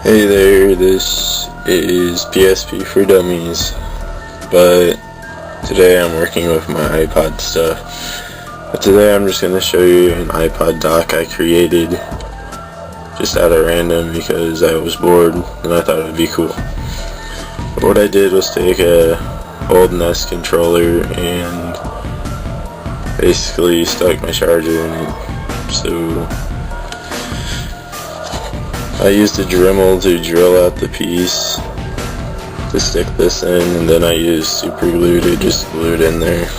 Hey there, this is PSP for Dummies, but today I'm working with my iPod stuff. But today I'm just going to show you an iPod dock I created just out of random because I was bored and I thought it would be cool. But what I did was take a old NES controller and basically stuck my charger in it. So I used a Dremel to drill out the piece to stick this in, and then I used super glue to just glue it in there.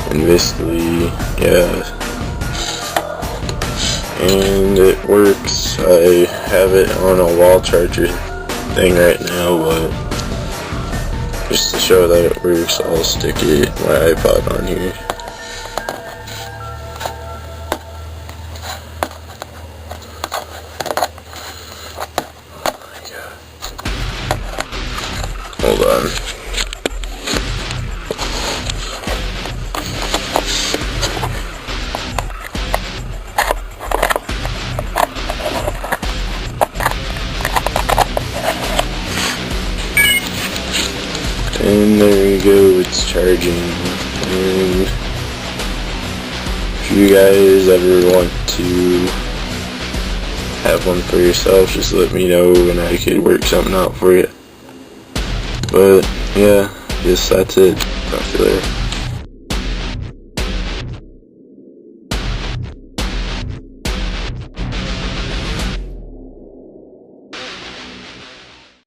And basically, yeah. And it works. I have it on a wall charger thing right now, but just to show that it works, I'll stick my iPod on here. Hold on. And there we go, it's charging. And if you guys ever want to have one for yourself, just let me know and I could work something out for you. But yeah, guess that's it. Talk to you later.